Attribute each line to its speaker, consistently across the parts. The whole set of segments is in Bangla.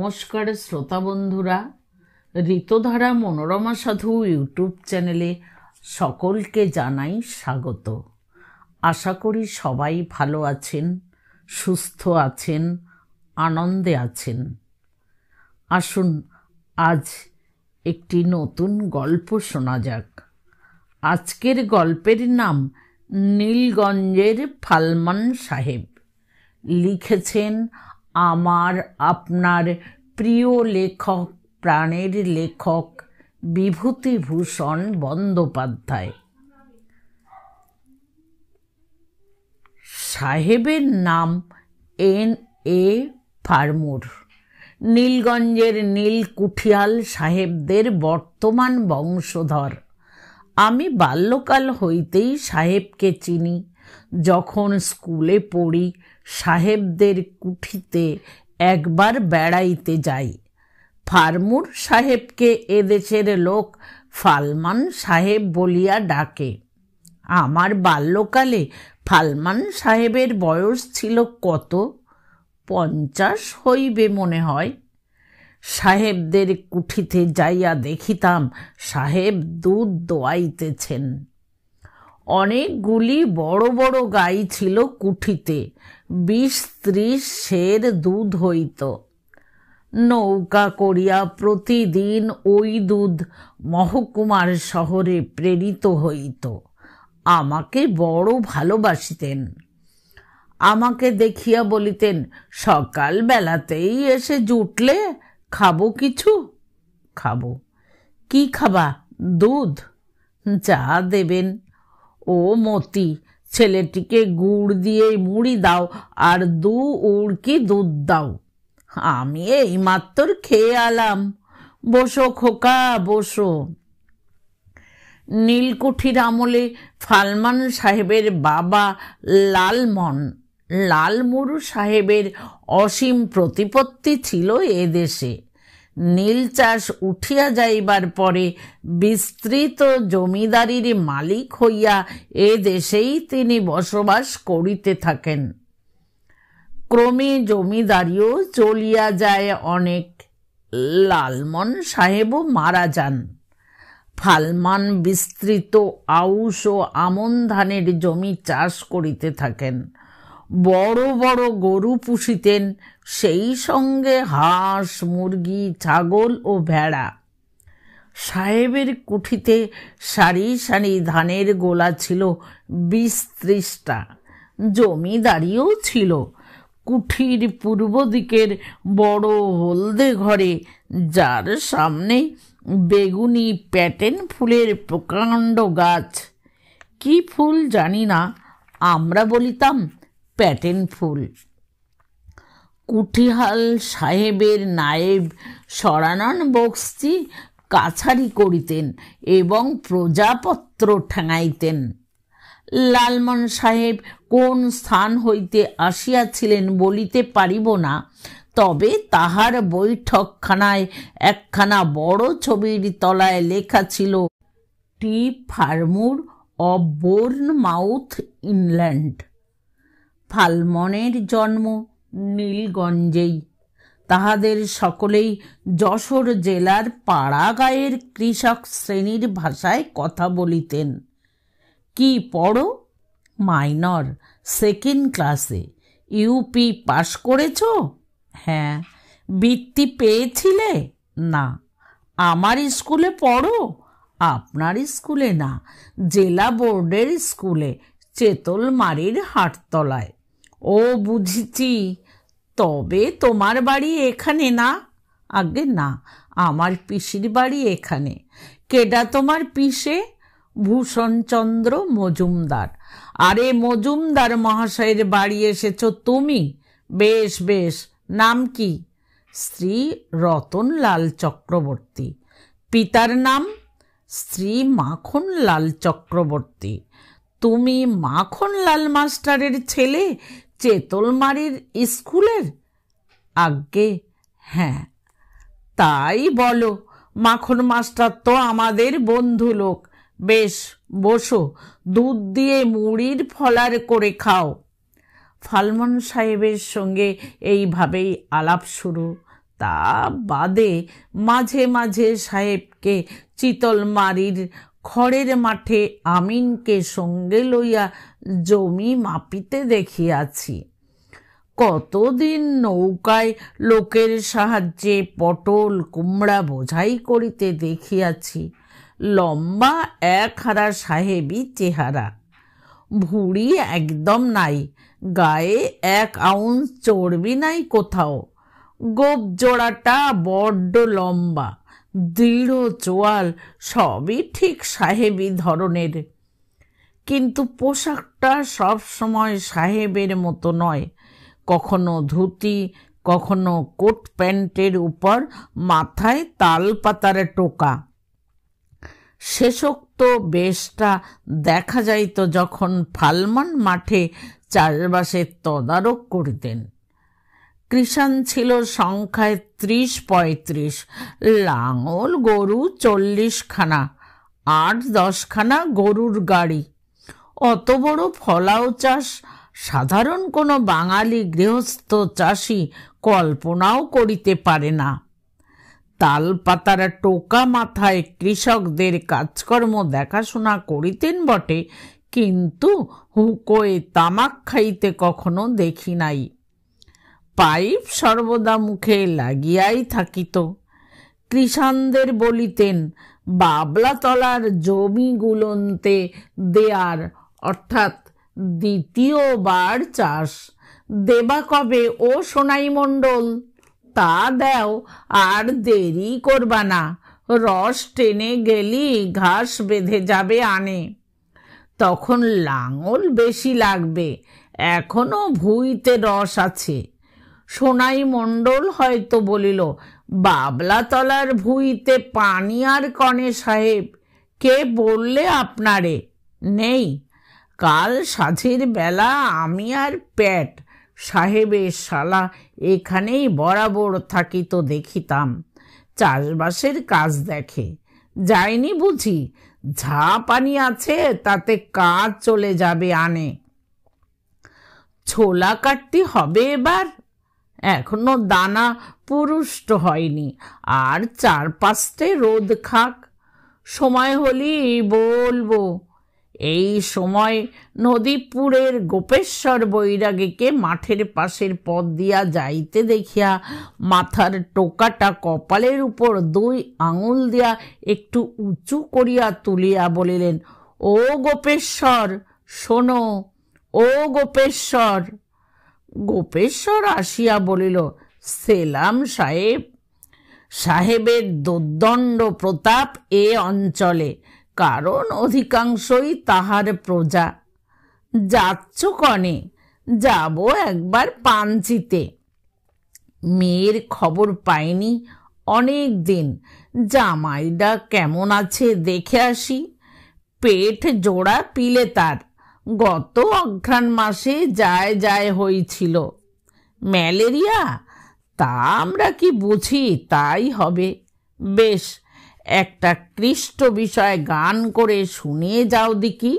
Speaker 1: নমস্কার শ্রোতা বন্ধুরা, ঋতুধারা মনোরমা সাধু ইউটিউব চ্যানেলে সকলকে জানাই স্বাগত। আশা করি সবাই ভালো আছেন, সুস্থ আছেন, আনন্দে আছেন। আসুন আজ একটি নতুন গল্প শোনা যাক। আজকের গল্পের নাম নীলগঞ্জের ফালমান সাহেব। লিখেছেন আমার আপনার প্রিয় লেখক, প্রাণের লেখক বিভূতিভূষণ বন্দ্যোপাধ্যায়। সাহেবের নাম N.A. ফারমুর। নীলগঞ্জের নীলকুঠিয়াল সাহেবদের বর্তমান বংশধর। আমি বাল্যকাল হইতেই সাহেবকে চিনি। যখন স্কুলে পড়ি সাহেবদের কুঠিতে একবার বেড়াইতে যাই। ফারমুর সাহেবকে এদেশের লোক ফালমান সাহেব বলিয়া ডাকে। আমার বাল্যকালে ফালমান সাহেবের বয়স ছিল কত, 50 হইবে মনে হয়। সাহেবদের কুঠিতে যাইয়া দেখিতাম সাহেব দুধ দোয়াইতেছেন। অনেকগুলি বড় বড় গাই ছিল কুঠিতে, 20-30 সের দুধ হইত। নৌকা করিয়া প্রতিদিন ওই দুধ মহকুমার শহরে প্রেরিত হইত। আমাকে বড় ভালোবাসিতেন। আমাকে দেখিয়া বলিতেন, সকাল বেলাতেই এসে জুটলে, খাবো কিছু? খাবো। কি খাবা? দুধ? যা দেবেন। ও মতি, ছেলেটিকে গুড় দিয়ে মুড়ি দাও আর 2 উড়কি দুধ দাও। আমি এইমাত্র খেয়ে আলাম। বসো খোকা, বসো। নীলকুঠির আমলে ফালমান সাহেবের বাবা লালমুর সাহেবের অসীম প্রতিপত্তি ছিল এদেশে। নীল চাষ উঠিয়া যাইবার পরে বিস্তৃত জমিদারির মালিক হইয়া এ দেশেই তিনি বসবাস করিতে থাকেন। ক্রমে জমিদারিও চলিয়া যায় অনেক। লালমন সাহেবও মারা যান। ফালমান বিস্তৃত আউশ ও আমন ধানের জমি চাষ করিতে থাকেন। বড় বড় গরু পুষিতেন, সেই সঙ্গে হাঁস, মুরগি, ছাগল ও ভেড়া। সাহেবের কুঠিতে সারি সারি ধানের গোলা ছিল 20-30টা। জমিদারিও ছিল। কুঠির পূর্ব দিকের বড় হলদে ঘরে, যার সামনে বেগুনি প্যাটেন ফুলের প্রকাণ্ড গাছ। কি ফুল জানি না, আমরা বলিতাম প্যাটেন ফুল। কুঠিয়াল সাহেবের নায়েব সরানন বক্সি কাছারি করিতেন এবং প্রজাপত্র ঠেঙাইতেন। লালমন সাহেব কোন স্থান হইতে আসিয়াছিলেন বলিতে পারিব না, তবে তাহার বৈঠকখানায় একখানা বড় ছবির তলায় লেখা ছিল, টি ফারমুর অব বোর্নমাউথ, ইংল্যান্ড। ফালমনের জন্ম নীলগঞ্জেই। তাহাদের সকলেই যশোর জেলার পাড়াগাঁয়ের কৃষক শ্রেণীর ভাষায় কথা বলিতেন। কি পড়ো? মাইনর, 2nd ক্লাসে। ইউপি পাশ করেছ? হ্যাঁ। বৃত্তি পেয়েছিলে? না। আমার স্কুলে পড়ো? আপনার স্কুলে না, জেলা বোর্ডের স্কুলে, চেতলমারির হাটতলায়। ও বুঝেছি। তবে তোমার বাড়ি এখানে না? আগে না, আমার পিসির বাড়ি এখানে। কেডা তোমার পিসে? ভূষণচন্দ্র মজুমদার। আরে মজুমদার মহাশয়ের বাড়ি এসেছ তুমি? বেশ বেশ। নাম কি? শ্রী রতনলাল চক্রবর্তী। পিতার নাম? শ্রী মাখনলাল চক্রবর্তী। তুমি মাখনলাল মাস্টারের ছেলে, চেতলমারির স্কুলের? আজ্ঞে হ্যাঁ। তাই বলো। মাখন মাস্টার তো আমাদের বন্ধু লোক। বেশ, বসো, দুধ দিয়ে মুড়ির ফলার করে খাও। ফালমান সাহেবের সঙ্গে এইভাবেই আলাপ শুরু। তা বাদে মাঝে মাঝে সাহেবকে চিতলমারির খড়ের মাঠে আমিনকে সঙ্গে লইয়া জমি মাপিতে দেখিয়াছি। কতদিন নৌকায় লোকের সাহায্যে পটল কুমড়া বোঝাই করিতে দেখিয়াছি। লম্বা এক হারা সাহেবী চেহারা, ভুঁড়ি একদম নাই, গায়ে 1 আউন্স চর্বি নাই কোথাও। গোপ জোড়াটা বড্ড লম্বা, দৃঢ় চোয়াল, সবই ঠিক সাহেবী ধরনের। কিন্তু পোশাকটা সব সময় সাহেবের মতো নয়, কখনো ধুতি, কখনো কোট প্যান্টের উপর মাথায় তালপাতার টোকা। শেষোক্ত বেশটা দেখা যাইত যখন ফালমান মাঠে চাষবাসের তদারক করিতেন। কৃষাণ ছিল সংখ্যায় 30-35, লাঙল গরু 40 খানা, 8-10 খানা গরুর গাড়ি। অত বড় ফলাও চাষ সাধারণ কোনো বাঙালি গৃহস্থ চাষি কল্পনাও করিতে পারে না। তালপাতার টোকা মাথায় কৃষকদের কাজকর্ম দেখাশোনা করিতেন বটে, কিন্তু হুকোয় তামাক খাইতে কখনো দেখি নাই। পাইপ সর্বদা মুখে লাগিয়াই থাকিত। কৃষাণদের বলিতেন, বাবলাতলার জমিগুলোতে দেয়ার, অর্থাৎ দ্বিতীয়বার চাষ দেবা কবে ও সোনাই মণ্ডল? তা দেও, আর দেরি করবা না, রস টেনে গেলি ঘাস বেঁধে যাবে আনে। তখন লাঙল বেশি লাগবে, এখনো ভুঁইতে রস আছে। সোনাই মণ্ডল হয়তো বলিল, বাবলাতলার ভুঁইতে পানি আর কনে সাহেব? কে বললে আপনারে? নেই, কাল সাঝের বেলা আমি আর প্যাট সাহেবের শালা এখানেই বরাবর থাকিত, দেখিতাম। চাষবাসের কাজ দেখে। যায়নি বুঝি? ঝা পানি আছে, তাতে কাজ চলে যাবে আনে। ছোলা কাটতে হবে এবার, এখনো দানা পুরুষ্ট হয়নি, আর 4-5টে রোদ খাক, সময় হলি বলবো। এই সময় নদীপুরের গোপেশ্বর বৈরাগীকে মাঠের পাশের পথ দিয়া যাইতে দেখিয়া মাথার টোকাটা কপালের উপর 2 আঙুল দিয়া একটু উঁচু করিয়া তুলিয়া বলিলেন, ও গোপেশ্বর শোনো, ও গোপেশ্বর। গোপেশ্বর আসিয়া বলিল, সেলাম সাহেব। সাহেবের দুর্দণ্ড প্রতাপ এ অঞ্চলে, কারণ অধিকাংশই তাহার প্রজা। যাচ্ছ কনে? যাব একবার পাঞ্চিতে। মেয়ের খবর পাইনি অনেক দিন, জামাইডা কেমন আছে দেখে আসি। পেট জোড়া পিলে তার, গত অঘ্রাণ মাসে যায় হয়েছিল। ম্যালেরিয়া? তা আমরা কি বুঝি, তাই হবে। বেশ, একটা কৃষ্ট বিষয় গান করে শুনিয়ে যাও দিকি।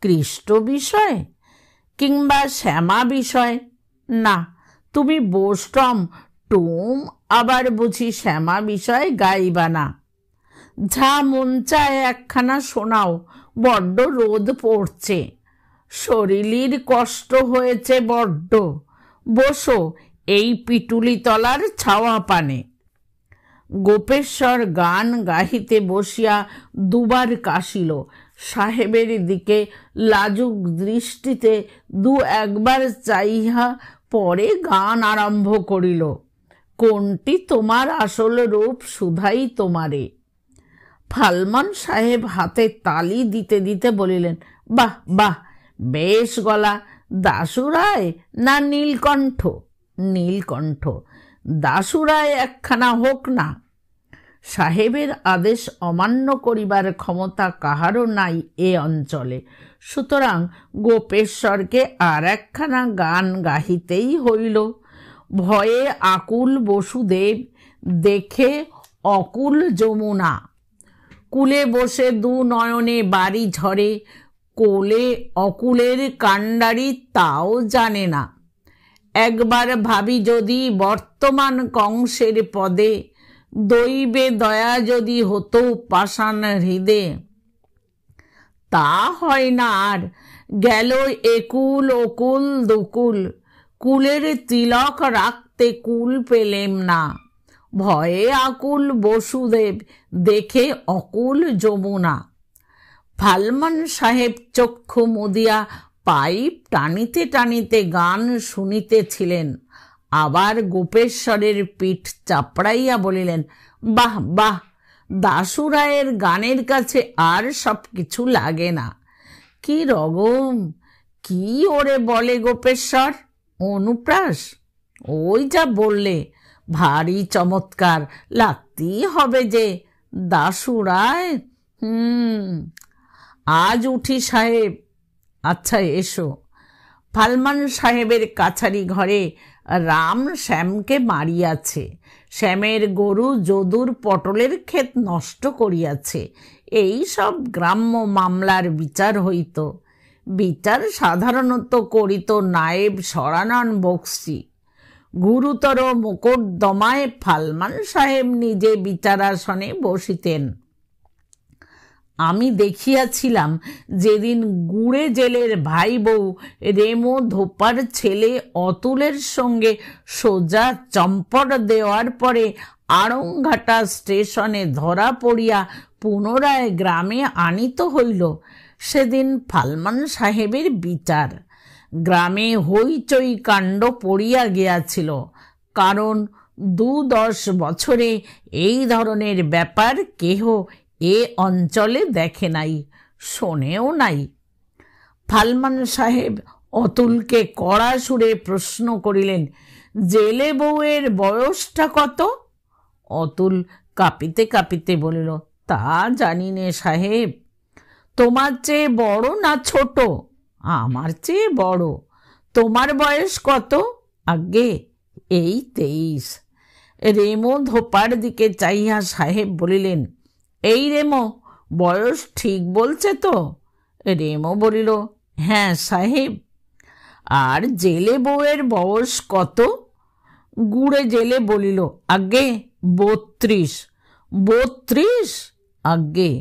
Speaker 1: কৃষ্ট বিষয় কিংবা শ্যামা বিষয়? না, তুমি বোস্টম টুম আবার বুঝি শ্যামা বিষয় গাইবা না? যা মন চায় একখানা শোনাও, বড্ড রোদ পড়ছে, শরীরের কষ্ট হয়েছে বড্ড। বসো এই পিটুলি তলার ছাওয়া পানে। গোপেশ্বর গান গাহিতে বসিয়া 2বার কাশিল। সাহেবের দিকে লাজুক দৃষ্টিতে 2-1বার চাইয়া পরে গান আরম্ভ করিল। কোনটি তোমার আসল রূপ শুধাই তোমারে। ফালমান সাহেব হাতে তালি দিতে দিতে বলিলেন, বাহ বাহ, বেশ গলা। দাশুরায় না নীলকণ্ঠ? নীলকণ্ঠ। দাশুরায় একখানা হোক না। সাহেবের আদেশ অমান্য করিবার ক্ষমতা কাহারও নাই এ অঞ্চলে, সুতরাং গোপেশ্বরকে আর একখানা গান গাহিতেই হইল। ভয়ে আকুল বসুদেব, দেখে অকুল যমুনা। কুলে বসে 2 নয়নে বাড়ি ঝরে, কোলে অকুলের কাণ্ডারি তাও জানে না। একবার ভাবি যদি বর্তমান কংসের পদে, দৈবে দয়া যদি হতো পাষাণ হৃদে। তা হয় না আর, গেল একুল ওকুল দুকুল, কুলের তিলক রাখতে কুল পেলেম না। ভয়ে আকুল বসুদেব, দেখে অকুল যমুনা। ফালমান সাহেব চক্ষু মুদিয়া পাইপ টানিতে টানিতে গান শুনিতেছিলেন। আবার গোপেশ্বরের পিঠ চাপড়াইয়া বলিলেন, বাহ বাহ, দাশুরায়ের গানের কাছে আর সব কিছু লাগে না। কি রগম, কি ওরে বলে গোপেশ্বর, অনুপ্রাস? ওই যা বললে, ভারী চমৎকার, লাগতেই হবে যে। দাশুরায়, আজ উঠি সাহেব। আচ্ছা এসো। ফালমান সাহেবের কাছারি ঘরে রাম শ্যামকে মারিয়াছে। শ্যামের গরু যদুর পটলের ক্ষেত নষ্ট করিয়াছে। এই সব গ্রাম্য মামলার বিচার হইত। বিচার সাধারণত করিত নায়েব সরানন বক্সি। গুরুতর মোকদ্দমায় ফালমান সাহেব নিজে বিচারাসনে বসিতেন। আমি দেখিয়াছিলাম যেদিন গুড়ে জেলের ভাই বউ রেমো ধোপার ছেলে অতুলের সঙ্গে সোজা চম্পট দেওয়ার পরে আড়ংঘাটা স্টেশনে ধরা পড়িয়া পুনরায় গ্রামে আনিত হইল, সেদিন ফালমান সাহেবের বিচার। গ্রামে হইচই কাণ্ড পড়িয়া গিয়াছিল, কারণ 2-10 বছরে এই ধরনের ব্যাপার কেহ এ অঞ্চলে দেখে নাই, শোনেও নাই। ফালমান সাহেব অতুলকে কড়া সুরে প্রশ্ন করিলেন, জেলে বউয়ের বয়সটা কত? অতুল কাঁপিতে কাঁপিতে বলিল, তা জানি নে সাহেব। তোমার চেয়ে বড় না ছোট? আমার চেয়ে বড়। তোমার বয়স কত? আজ্ঞে এই 23। রেমো ধোপার দিকে চাইয়া সাহেব বলিলেন, এই রেমো, বয়স ঠিক বলছে তো? রেমো বলিল, হ্যাঁ সাহেব। আর জেলে বউয়ের বয়স কত? গুড়ে জেলে বলিল, আজ্ঞে 32। 32? আজ্ঞে।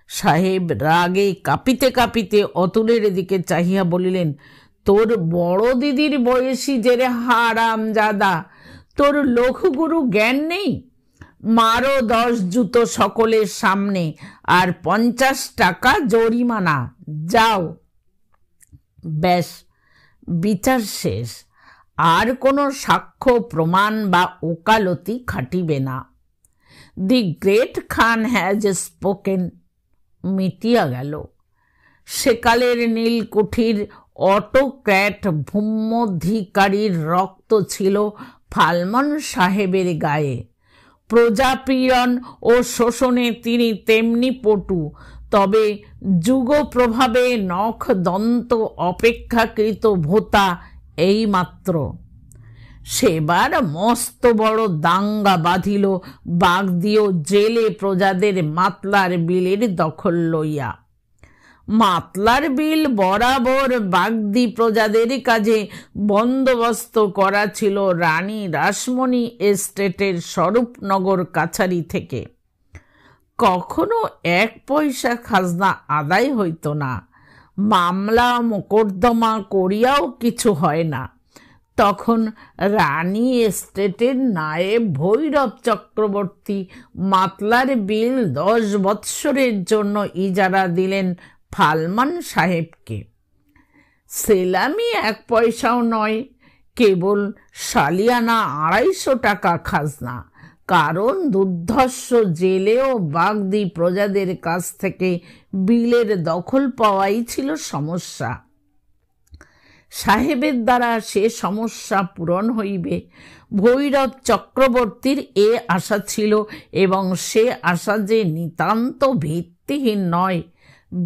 Speaker 1: সাহেব রাগে কাঁপিতে কাঁপিতে অতুলের দিকে চাহিয়া বলিলেন, তোর বড় দিদির বয়সী যে রে হারামজাদা, তোর লঘুগুরু জ্ঞান নেই? মারো 10 জুতো সকলের সামনে, আর 50 টাকা জরিমানা। যাও। ব্যাস, বিচার শেষ। আর কোনো সাক্ষ্য প্রমাণ বা ওকালতি খাটিবে না। The great Khan has spoken. মিটিয়া গেল। সেকালের নীলকুঠির অটোক্র্যাট ভূম্যধিকারীর রক্ত ছিল ফালমান সাহেবের গায়ে। প্রজাপীড়ন ও শোষণে তিনি তেমনি পটু, তবে যুগ প্রভাবে নখ দন্ত অপেক্ষাকৃত ভোতা এইমাত্র। সেবার মস্ত বড় দাঙ্গা বাঁধিল বাগদিও জেলে প্রজাদের মাতলার বিলের দখল লইয়া। মাতলার বিল বরাবর বাগদি প্রজাদের কাজে বন্দোবস্ত করা ছিল রানী রাসমণি এস্টেটের স্বরূপনগর কাছারি থেকে। কখনো 1 পয়সা খাজনা আদায় হইত না। মামলা মোকদ্দমা করিয়াও কিছু হয় না। তখন রানী এস্টেটের নায়েব ভৈরব চক্রবর্তী মাতলার বিল 10 বৎসরের জন্য ইজারা দিলেন ফালমান সাহেবকে। সেলামি 1 পয়সাও নয়, কেবল সালিয়ানা 250 টাকা খাজনা। কারণ দুর্ধর্ষ জেলে ও বাগদি প্রজাদের কাছ থেকে বিলের দখল পাওয়াই ছিল সমস্যা। সাহেবের দ্বারা সে সমস্যা পূরণ হইবে, ভৈরব চক্রবর্তীর এ আশা ছিল, এবং সে আশা যে নিতান্ত ভিত্তিহীন নয়।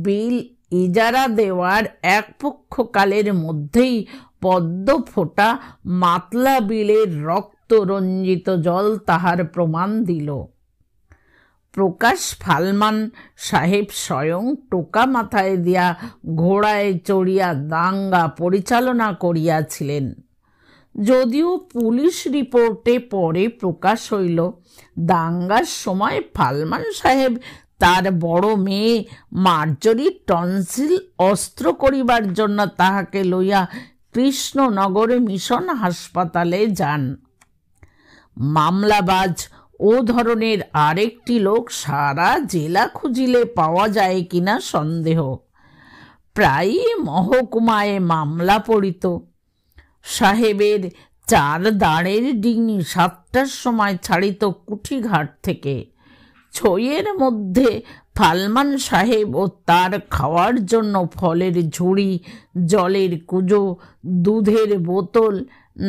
Speaker 1: বিল ইজারা দেওয়ার 1 পক্ষকালের মধ্যেই পদ্ম ফোটা মাতলা বিলের রক্ত রঞ্জিত জল তাহার প্রমাণ দিল। প্রকাশ ফালমান সাহেব স্বয়ং টোকা মাথায় দিয়া ঘোড়ায় চড়িয়া দাঙ্গা পরিচালনা করিয়াছিলেন। যদিও পুলিশ রিপোর্টে পরে প্রকাশ হইল দাঙ্গার সময় ফালমান সাহেব তার বড় মেয়ে মার্জরির টনসিল অস্ত্র করিবার জন্য তাহাকে লইয়া কৃষ্ণনগর মিশন হাসপাতালে যান। মামলাবাজ ও ধরনের আরেকটি লোক সারা জেলা খুঁজিলে পাওয়া যায় কিনা সন্দেহ। প্রায়ই মহকুমায় মামলা পড়িত। সাহেবের 4 দাঁড়ের ডিঙি 7টার সময় ছাড়িত কুঠিঘাট থেকে। ছইয়ের মধ্যে ফালমান সাহেব ও তার খাওয়ার জন্য ফলের ঝুড়ি, জলের কুজো, দুধের বোতল,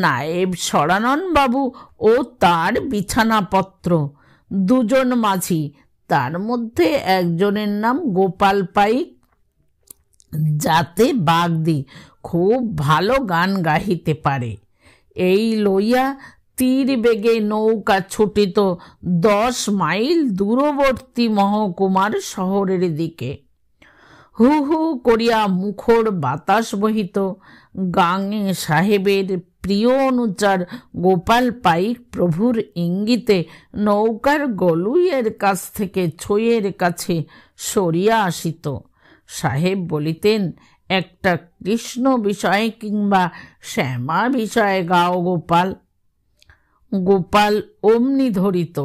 Speaker 1: নায়েব সরানন বাবু ও তার বিছানাপত্র, 2 জন মাঝি, তার মধ্যে একজনের নাম গোপাল পাইক, যাতে বাগদি খুব ভালো গান গাহিতে পারে, এই লইয়া তীর বেগে নৌকা ছুটিত 10 মাইল দূরবর্তী মহকুমার শহরের দিকে। হু হু করিয়া মুখর বাতাস বহিত। গাঙে সাহেবের প্রিয় অনুচার গোপাল পাইক প্রভুর ইঙ্গিতে নৌকার গলুইয়ের কাছ থেকে ছইয়ের কাছে সরিয়া আসিত। সাহেব বলিতেন, একটা কৃষ্ণ বিষয়ে কিংবা শ্যামা বিষয়ে গাও গোপাল। গোপাল অমনি ধরিত।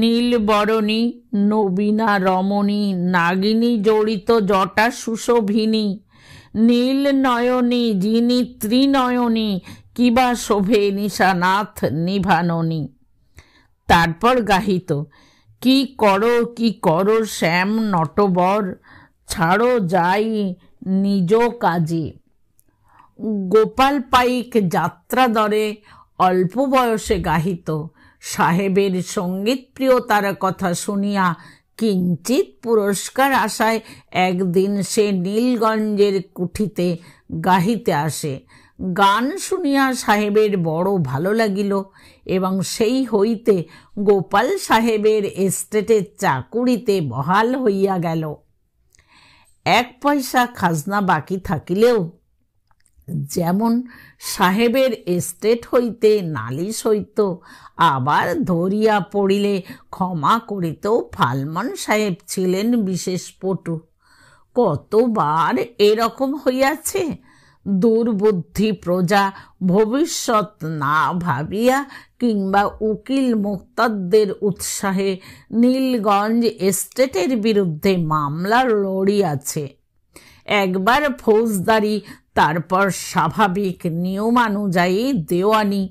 Speaker 1: নীলবরণী, নবীনা রমণী, নাগিনী জড়িত জটা সুশোভিনী, নীল নয়নী যিনি ত্রিনয়নী, কিবা শোভে নিশানাথ নিভাননী। তারপর গাহিত, কি করো শ্যাম নটবর, ছাড়ো যাই নিজ কাজে। গোপাল পাইক যাত্রা দরে অল্প বয়সে গাহিত। সাহেবের সঙ্গীত প্রিয়তার কথা শুনিয়া কিঞ্চিত পুরস্কার আশায় একদিন সে নীলগঞ্জের কুঠিতে গাহিতে আসে। গান শুনিয়া সাহেবের বড় ভালো লাগিল এবং সেই হইতে গোপাল সাহেবের এস্টেটের চাকুরিতে বহাল হইয়া গেল। 1 পয়সা খাজনা বাকি থাকিলেও যেমন সাহেবের এস্টেট হইতে নালিশ হইত, আবার ধরিয়া পড়িলে ক্ষমা করিতেও ফালমান সাহেব ছিলেন বিশেষ পটু। কতবার এরকম হইয়াছে। দুর্বুদ্ধি প্রজা ভবিষ্যৎ না ভাবিয়া কিংবা উকিল মোক্তারদের উৎসাহে নীলগঞ্জ এস্টেটের বিরুদ্ধে মামলা লড়িয়াছে। একবার ফৌজদারি, তারপর স্বাভাবিক নিয়মানুযায়ী দেওয়ানি,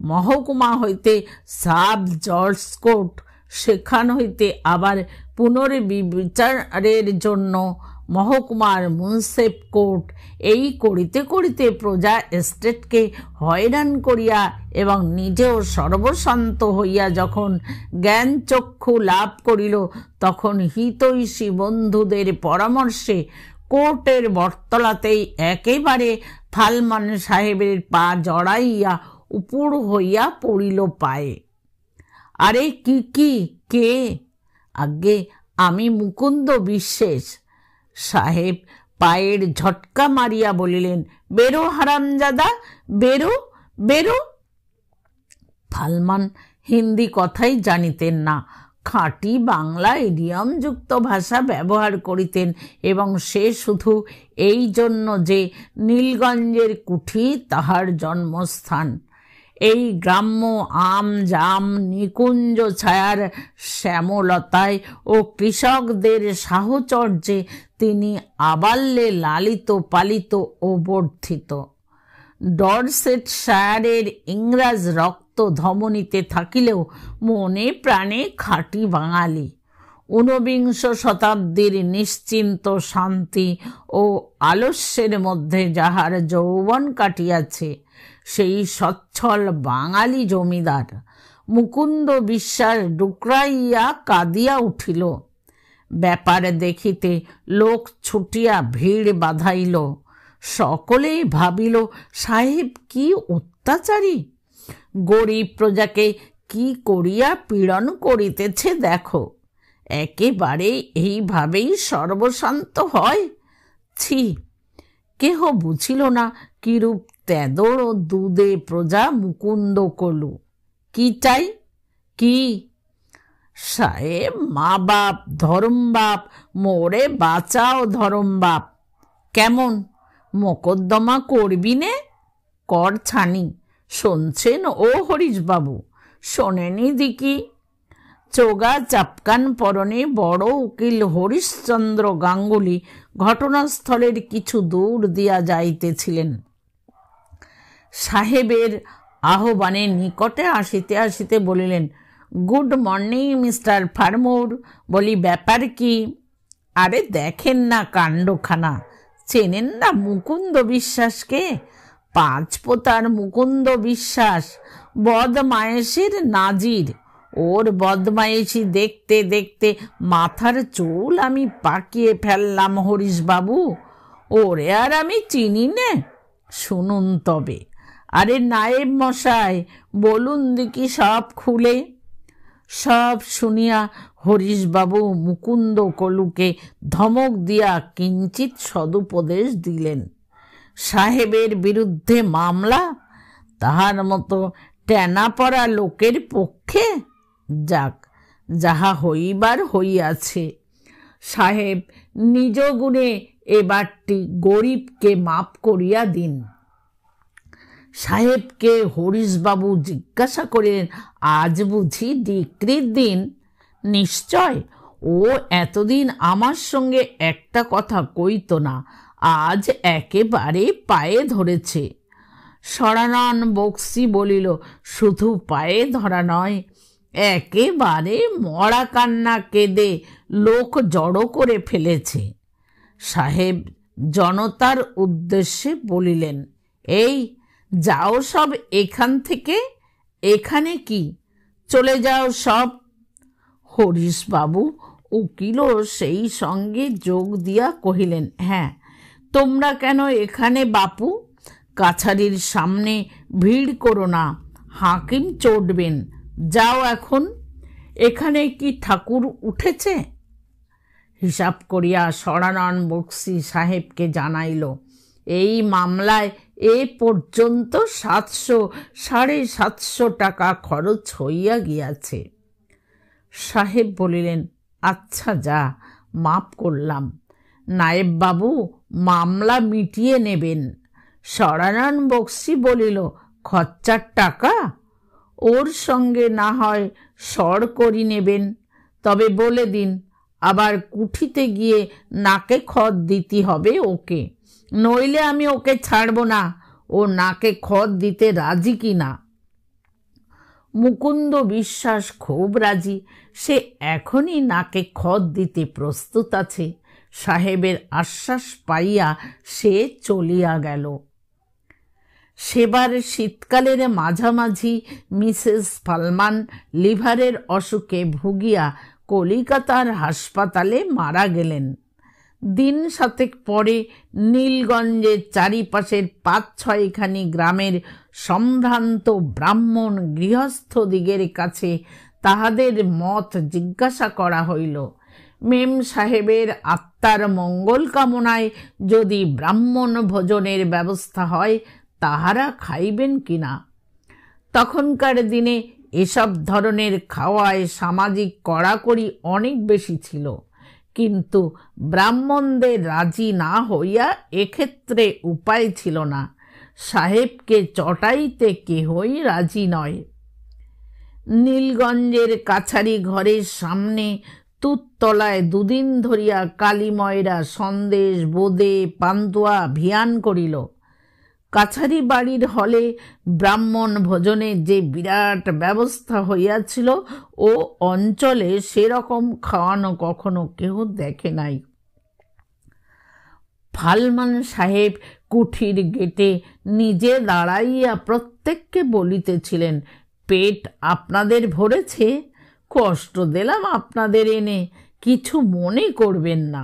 Speaker 1: মহকুমা হইতে সাব জজ কোর্ট, সেখান হইতে আবার পুনর্বিচারের জন্য মহকুমার মুন্সেফ কোর্ট, এই করিতে করিতে প্রজা এস্টেটকে হয়রান করিয়া এবং নিজেও সর্বশান্ত হইয়া যখন জ্ঞান চক্ষু লাভ করিল, তখন হিতৈষী বন্ধুদের পরামর্শে কোর্টের বটতলাতেই একেবারে ফালমান সাহেবের পা জড়াইয়া উপুড় হইয়া পড়িল পায়ে। আরে কে? আজ্ঞে, আমি মুকুন্দ বিশ্বাস। সাহেব পায়ের ঝটকা মারিয়া বলিলেন, বেরো হারামজাদা, বেরো বেরো। ফালমান হিন্দি কথাই জানিতেন না, খাঁটি বাংলা ইডিয়মযুক্ত ভাষা ব্যবহার করিতেন, এবং সে শুধু এই জন্য যে নীলগঞ্জের কুঠি তাহার জন্মস্থান। এই গ্রাম্য আম জাম নিকুঞ্জ ছায়ার শ্যামলতায় ও কৃষকদের সাহচর্যে তিনি আবাল্যে লালিত পালিত ও বর্ধিত। ডরসেটশায়ারের ইংরাজ রক্ত ধমনীতে থাকিলেও মনে প্রাণে খাঁটি বাঙালি। ঊনবিংশ শতাব্দীর নিশ্চিন্ত শান্তি ও আলস্যের মধ্যে যাহার যৌবন কাটিয়াছে, সেই সচ্ছল বাঙালি জমিদার মুকুন্দ বিশ্বাস ডুকরাইয়া কাঁদিয়া উঠিল। ব্যাপার দেখিতে লোক ছুটিয়া ভিড় বাঁধাইল। সকলেই ভাবিল, সাহেব কি অত্যাচারী, গরিব প্রজাকে কি করিয়া পীড়ন করিতেছে দেখো। একেবারে এইভাবেই সর্বশান্ত হয়? ছি! কেহ বুঝিল না কিরূপ তেদর ও দুধে প্রজা মুকুন্দ কলু। কি চাই? কি? সাহেব, মা বাপ, ধরম বাপ, মোরে বাঁচাও ধরম বাপ। কেমন মোকদ্দমা করবি নে? কর ছানি। শুনছেন ও হরিশবাবু? শোনেনি দিকি? চোগা চাপকান পরনে বড় উকিল হরিশচন্দ্র গাঙ্গুলি ঘটনাস্থলের কিছু দূর দিয়া যাইতেছিলেন। সাহেবের আহ্বানে নিকটে আসিতে আসিতে বলিলেন, গুড মর্নিং মিস্টার ফার্মোর। বলি, ব্যাপার কি? আরে দেখেন না কাণ্ডখানা। চেনেন না মুকুন্দ বিশ্বাসকে? পাঁচপোতার মুকুন্দ বিশ্বাস, বদমায়েশের নাজির। ওর বদমায়েশি দেখতে দেখতে মাথার চুল আমি পাকিয়ে ফেললাম হরিশবাবু। ওরে আর আমি চিনি নে। শুনুন তবে। আরে নায়েব মশাই, বলুন দিকি সব খুলে। সব শুনিয়া হরিশবাবু মুকুন্দ কলুকে ধমক দিয়া কিঞ্চিত সদুপদেশ দিলেন। সাহেবের বিরুদ্ধে মামলা তাহার মতো টেনা পড়া লোকের পক্ষে? যাক, যাহা হইবার হইয়াছে। সাহেব নিজ গুণে এবারটি গরিবকে মাপ করিয়া দিন। সাহেবকে হরিশবাবু জিজ্ঞাসা করিলেন, আজ বুঝি ডিক্রির দিন? নিশ্চয়। ও এতদিন আমার সঙ্গে একটা কথা কইত না, আজ একেবারে পায়ে ধরেছে। সরানন বক্সি বলিল, শুধু পায়ে ধরা নয়, একেবারে মরা কান্না কেঁদে লোক জড়ো করে ফেলেছে। সাহেব জনতার উদ্দেশ্যে বলিলেন, এই যাও সব এখান থেকে। এখানে কি? চলে যাও সব। হরিশবাবু উকিলও সেই সঙ্গে যোগ দিয়া কহিলেন, হ্যাঁ, তোমরা কেন এখানে বাপু? কাছারির সামনে ভিড় করো না, হাকিম চটবেন। যাও এখন। এখানে কি ঠাকুর উঠেছে? হিসাব করিয়া সরানন বক্সি সাহেবকে জানাইল, এই মামলায় এ পর্যন্ত 700-750 টাকা খরচ হইয়া গিয়াছে। সাহেব বলিলেন, আচ্ছা, যা, মাপ করলাম। নায়েব বাবু মামলা মিটিয়ে নেবেন। সরানন বক্সি বলিল, খরচার টাকা ওর সঙ্গে না হয় সর করি নেবেন। তবে বলে দিন, আবার কুঠিতে গিয়ে নাকে খত দিতে হবে ওকে, নইলে আমি ওকে ছাড়ব না। ও নাকে খত দিতে রাজি কিনা। মুকুন্দ বিশ্বাস খুব রাজি। সে এখনই নাকে খত দিতে প্রস্তুত আছে। সাহেবের আশ্বাস পাইয়া সে চলিয়া গেল। সেবার শীতকালের মাঝামাঝি মিসেস ফালমান লিভারের অসুখে ভুগিয়া কলিকাতার হাসপাতালে মারা গেলেন। দিন 7 পরে নীলগঞ্জের চারিপাশের 5-6খানি গ্রামের সম্ভ্রান্ত ব্রাহ্মণ গৃহস্থদিগের কাছে তাহাদের মত জিজ্ঞাসা করা হইল। মেম সাহেবের আত্মার মঙ্গল কামনায় যদি ব্রাহ্মণ ভোজনের ব্যবস্থা হয়, তাহারা খাইবেন কিনা। তখনকার দিনে এসব ধরনের খাওয়ায় সামাজিক কড়াকড়ি অনেক বেশি ছিল, কিন্তু ব্রাহ্মণদের রাজি না হইয়া এক্ষেত্রে উপায় ছিল না। সাহেবকে চটাইতে কেহই রাজি নয়। নীলগঞ্জের কাছারি ঘরের সামনে তুততলায় 2 দিন ধরিয়া কালীময়রা সন্দেশ, বোঁদে, পান্তুয়া ভিয়ান করিল। কাছারি বাড়ির হলে ব্রাহ্মণ ভোজনের যে বিরাট ব্যবস্থা হইয়াছিল, ও অঞ্চলে সেরকম খাওয়ানো কখনো কেহ দেখে নাই। ফালমান সাহেব কুঠির গেটে নিজে দাঁড়াইয়া প্রত্যেককে বলিতেছিলেন, পেট আপনাদের ভরেছে? কষ্ট দিলাম আপনাদের এনে, কিছু মনে করবেন না।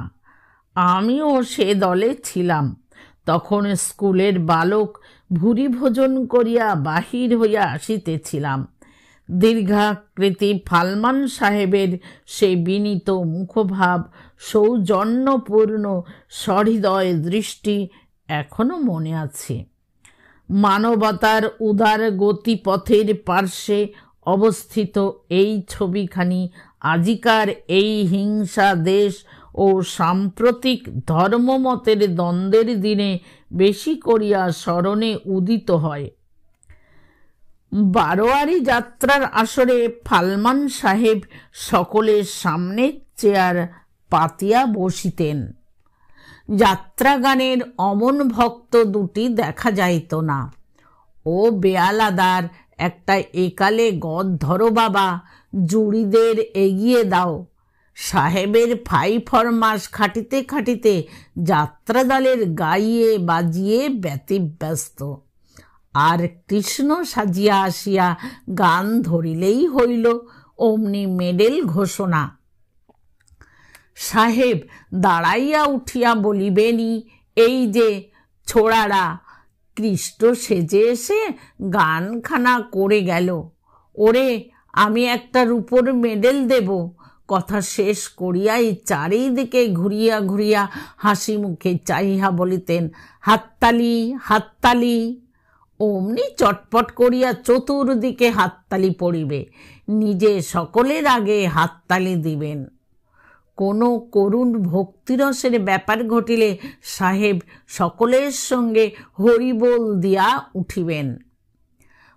Speaker 1: আমিও সে দলে ছিলাম। তখন স্কুলের বালক ভুরি ভোজন করিয়া বাহির হইয়া আসিতেছিলাম। দীর্ঘাকৃতি ফালমান সাহেবের সেই বিনীত মুখভাব, সৌজন্যপূর্ণ সহৃদয় দৃষ্টি এখনো মনে আছে। মানবতার উদার গতিপথের পার্শ্বে অবস্থিত এই ছবিখানি আজিকার এই হিংসা দেশ ও সাম্প্রতিক ধর্মমতের দ্বন্দ্বের দিনে বেশি করিয়া স্মরণে উদিত হয়। বারোয়ারি যাত্রার আসরে ফালমান সাহেব সকলের সামনে চেয়ার পাতিয়া বসিতেন। যাত্রাগানের অমন ভক্ত দুটি দেখা যাইত না। ও বেয়ালাদার, একটা একালে গদ ধরো বাবা, জুড়িদের এগিয়ে দাও। সাহেবের ফাই ফরমাস খাটিতে খাটিতে যাত্রাদলের গাইয়ে বাজিয়ে ব্যতিব্যস্ত। আর কৃষ্ণ সাজিয়া আসিয়া গান ধরিলেই হইল, অমনি মেডেল ঘোষণা। সাহেব দাঁড়াইয়া উঠিয়া বলিবেনি, এই যে ছোড়ারা, কৃষ্ণ সেজে এসে গানখানা করে গেল, ওরে আমি একটা রূপোর মেডেল দেব। কথা শেষ করিয়াই চারিদিকে ঘুরিয়া ঘুরিয়া হাসি মুখে চাহিয়া বলিতেন, হাততালি হাততালি। অমনি চটপট করিয়া চতুর্দিকে হাততালি পড়িবে, নিজে সকলের আগে হাততালি দিবেন। কোনো করুণ ভক্তিরসের ব্যাপার ঘটিলে সাহেব সকলের সঙ্গে হরিবোল দিয়া উঠিবেন।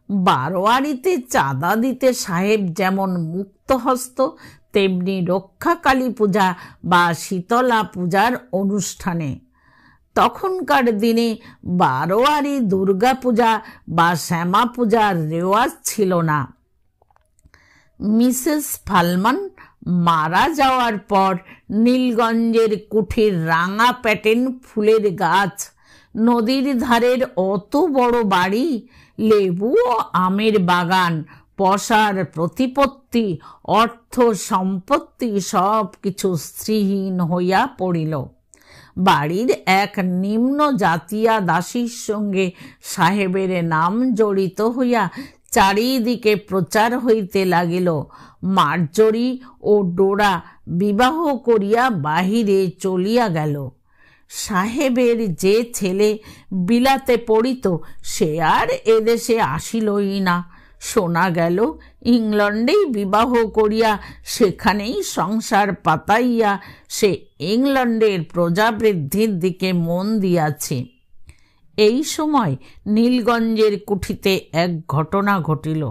Speaker 1: বারোয়ারিতে চাঁদা দিতে সাহেব যেমন মুক্তহস্ত, তেমনি রক্ষাকালী পূজা বা শীতলা পূজার অনুষ্ঠানে। তখনকার দিনে বারোয়ারি দুর্গা পূজা বা শ্যামা পূজার রেওয়াজ ছিল না। মিসেস ফালমান মারা যাওয়ার পর নীলগঞ্জের কুঠির রাঙা প্যাটেন ফুলের গাছ, নদীর ধারের অত বড় বাড়ি, লেবু ও আমের বাগান, পসার প্রতিপত্তি, অর্থ সম্পত্তি সব কিছু শ্রীহীন হইয়া পড়িল। বাড়ির এক নিম্ন জাতীয়া দাসীর সঙ্গে সাহেবের নাম জড়িত হইয়া চারিদিকে প্রচার হইতে লাগিল। মার্জরি ও ডোরা বিবাহ করিয়া বাহিরে চলিয়া গেল। সাহেবের যে ছেলে বিলাতে পড়িত সে আর এদেশে আসিলই না। শোনা গেল ইংলণ্ডেই বিবাহ করিয়া সেখানেই সংসার পাতাইয়া সে ইংলণ্ডের প্রজাবৃদ্ধির দিকে মন দিয়াছে। এই সময় নীলগঞ্জের কুঠিতে এক ঘটনা ঘটিল।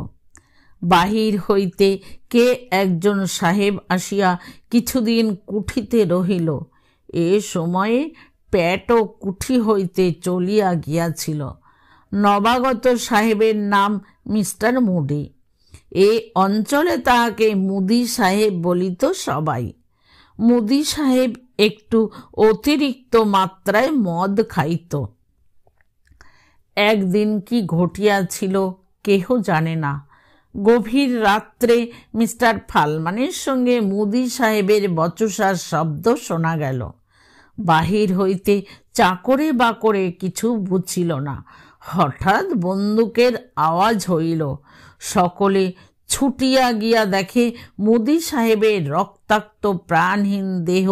Speaker 1: বাহির হইতে কে একজন সাহেব আসিয়া কিছুদিন কুঠিতে রহিল। এ সময়ে প্যাটও কুঠি হইতে চলিয়া গিয়াছিল। নবাগত সাহেবের নাম মিস্টার মুডি। এ অঞ্চলে তাহাকে মুদি সাহেব বলিত সবাই। মুদি সাহেব একটু অতিরিক্ত মাত্রায় মদ খাইত। একদিন কি ঘটিয়াছিল কেহ জানে না। গভীর রাত্রে মিস্টার ফালমানের সঙ্গে মুদি সাহেবের বচসার শব্দ শোনা গেল। বাহির হইতে চাকরে বাকরে কিছু বুঝিল না। হঠাৎ বন্দুকের আওয়াজ হইল। সকলে ছুটিয়া গিয়া দেখে মুদি সাহেবের রক্তাক্ত প্রাণহীন দেহ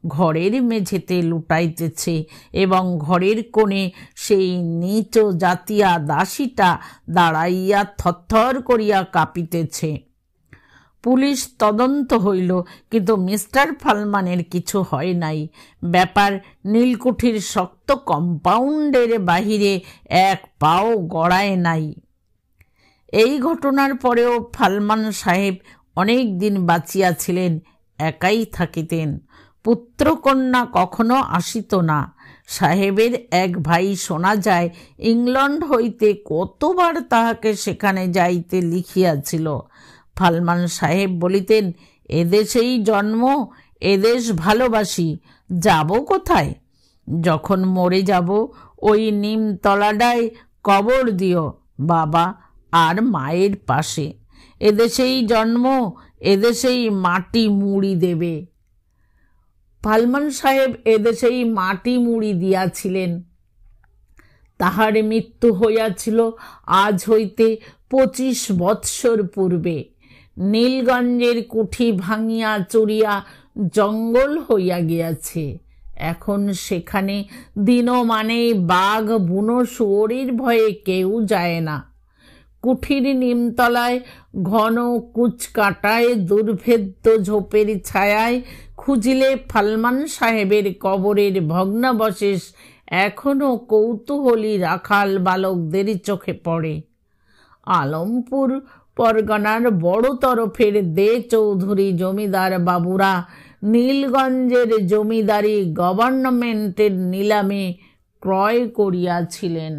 Speaker 1: ঘরের মেঝেতে লুটাইতেছে এবং ঘরের কোণে সেই নীচ জাতিয়া দাসীটা দাঁড়াইয়া থরথর করিয়া কাঁপিতেছে। পুলিশ তদন্ত হইল, কিন্তু মিস্টার ফালমানের কিছু হয় নাই। ব্যাপার নীলকুঠির শক্ত কম্পাউন্ডের বাহিরে এক পাও গড়ায় নাই। এই ঘটনার পরেও ফালমান সাহেব অনেক দিন বাঁচিয়াছিলেন, একাই থাকিতেন। পুত্রকন্যা কখনো আসিত না। সাহেবের এক ভাই শোনা যায় ইংলণ্ড হইতে কতবার তাহাকে সেখানে যাইতে লিখিয়াছিল। ফালমান সাহেব বলিতেন, এদেশেই জন্ম, এদেশ ভালোবাসি, যাব কোথায়? যখন মরে যাব ওই নিমতলাডায় কবর দিও বাবা আর মায়ের পাশে। এদেশেই জন্ম, এদেশেই মাটি মুড়ি দেবে। ফালমান সাহেব এদেশেই মাটি মুড়ি দিয়াছিলেন। তাহার মৃত্যু হইয়াছিল আজ হইতে 25 বৎসর পূর্বে। নীলগঞ্জের কুঠি ভাঙিয়া চুরিয়া জঙ্গল হইয়া গিয়াছে। এখন সেখানে দিনমানে বাঘ বুনো শুয়োরের ভয়ে কেউ যায় না। কুঠির নিমতলায় ঘন কুচকাটায় দুর্ভেদ্য ঝোপের ছায়ায় খুঁজিলে ফালমান সাহেবের কবরের ভগ্নাবশেষ এখনো কৌতূহলী রাখাল বালকদের চোখে পড়ে। আলমপুর পরগনার বড় তরফের দে চৌধুরী জমিদার বাবুরা নীলগঞ্জের জমিদারি গভর্নমেন্টের নিলামে ক্রয় করিয়াছিলেন।